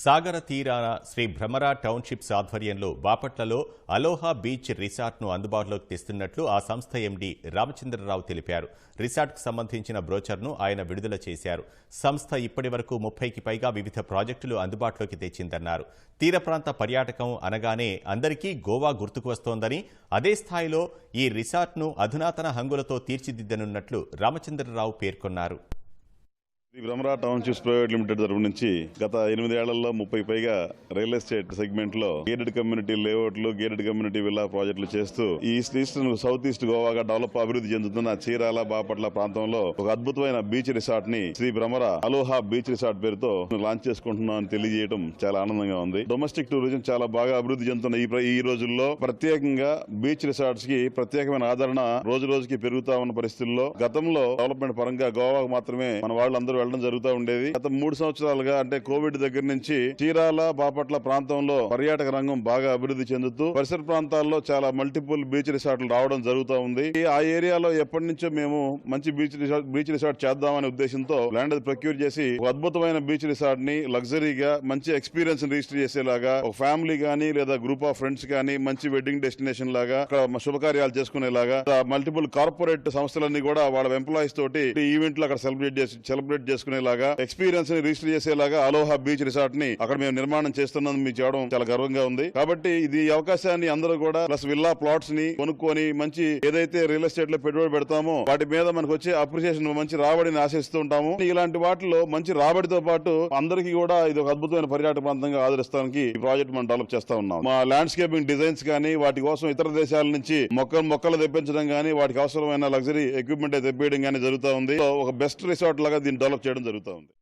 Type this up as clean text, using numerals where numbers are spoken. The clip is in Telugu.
సాగర తీరాన శ్రీ భ్రమర టౌన్షిప్స్ ఆధ్వర్యంలో బాపట్లలో అలోహా బీచ్ రిసార్ట్ను అందుబాటులోకి తెస్తున్నట్లు ఆ సంస్థ ఎండీ రామచంద్రరావు తెలిపారు. రిసార్ట్కు సంబంధించిన బ్రోచర్ను ఆయన విడుదల చేశారు. సంస్థ ఇప్పటి వరకు 30కి పైగా వివిధ ప్రాజెక్టులు అందుబాటులోకి తెచ్చిందన్నారు. తీర ప్రాంత పర్యాటకం అనగానే అందరికీ గోవా గుర్తుకు వస్తోందని, అదే స్థాయిలో ఈ రిసార్ట్ను అధునాతన హంగులతో తీర్చిదిద్దనున్నట్లు రామచంద్రరావు పేర్కొన్నారు. Shri Bhramara townships private limited తరఫు నుంచి గత 8 ఏళ్లలో 30 పైగా రియల్ ఎస్టేట్ సెగ్మెంట్ లో గేటెడ్ కమ్యూనిటీ లేఅవుట్లు, గేటెడ్ కమ్యూనిటీ విల్లా ప్రాజెక్టులు చేస్తూ ఈస్టర్న్ సౌత్ ఈస్ట్ గోవాగా అభివృద్ధి చెందుతున్న చీరాల, బాపట్ల ప్రాంతంలో ఒక అద్భుతమైన బీచ్ రిసార్ట్ ని శ్రీ భ్రమర అలోహా బీచ్ రిసార్ట్ పేరుతో లాంచ్ చేసుకుంటున్నామని తెలియజేయడం చాలా ఆనందంగా ఉంది. డొమెస్టిక్ టూరిజం చాలా బాగా అభివృద్ధి చెందుతున్న ఈ రోజుల్లో ప్రత్యేకంగా బీచ్ రిసార్ట్స్ కి ప్రత్యేకమైన ఆదరణ రోజు రోజుకి పెరుగుతా ఉన్న పరిస్థితుల్లో గతంలో డెవలప్మెంట్ పరంగా గోవాకు మాత్రమే మన వాళ్ళందరూ వెళ్ళడం జరుగుతూ ఉండేది. గత 3 సంవత్సరాలుగా అంటే కోవిడ్ దగ్గర నుంచి చీరాల, బాపట్ల ప్రాంతంలో పర్యాటక రంగం బాగా అభివృద్ధి చెందుతూ పరిసర ప్రాంతాల్లో చాలా మల్టిపుల్ బీచ్ రిసార్ట్లు రావడం జరుగుతూ ఉంది. ఆ ఏరియాలో ఎప్పటి నుంచో మేము మంచి బీచ్ రిసార్ట్ చేద్దామనే ఉద్దేశంతో ల్యాండ్ ప్రొక్యూర్ చేసి ఒక అద్భుతమైన బీచ్ రిసార్ట్ ని లగ్జరీగా మంచి ఎక్స్పీరియన్స్ రిజిస్టర్ చేసేలాగా ఒక ఫ్యామిలీ గానీ లేదా గ్రూప్ ఆఫ్ ఫ్రెండ్స్ గానీ మంచి వెడ్డింగ్ డెస్టినేషన్ లాగా శుభకార్యాలు చేసుకునేలాగా మల్టిపుల్ కార్పొరేట్ సంస్థలన్నీ కూడా వాళ్ళ ఎంప్లాయీస్ తోటి ఈవెంట్లు అక్కడ సెలబ్రేట్ చేసుకునేలాగా ఎక్స్పీరియన్స్ ని రిజిస్టర్ చేసేలాగా అలోహా బీచ్ రిసార్ట్ ని అక్కడ మేము నిర్మాణం చేస్తున్నందుకు మీకు చేయడం చాలా గర్వంగా ఉంది. కాబట్టి ఇది అవకాశాన్ని అందరూ కూడా ప్లస్ విల్లా ప్లాట్స్ ని కొనుక్కొని మంచి ఏదైతే రియల్ ఎస్టేట్ లో పెట్టుబడి పెడతామో వాటి మీద మనకు వచ్చే అప్రిసియేషన్ మంచి రాబడిని ఆశిస్తూ ఉంటాము. ఇలాంటి వాటిలో మంచి రాబడితో పాటు అందరికీ కూడా ఇది ఒక అద్భుతమైన పర్యాటక ప్రాంతంగా ఆదరిస్తానికి ఈ ప్రాజెక్ట్ మనం డెవలప్ చేస్తా ఉన్నాం. మా ల్యాండ్స్కేపింగ్ డిజైన్స్ కానీ వాటి కోసం ఇతర దేశాల నుంచి మొక్కలు తెప్పించడం కానీ వాటికి అవసరమైన లగ్జరీ ఎక్విప్మెంట్ తెప్పియడం కానీ జరుగుతూ ఉంది. ఒక బెస్ట్ రిసార్ట్ లాగా దీన్ని డెవలప్ చేయడం జరుగుతూ ఉంది.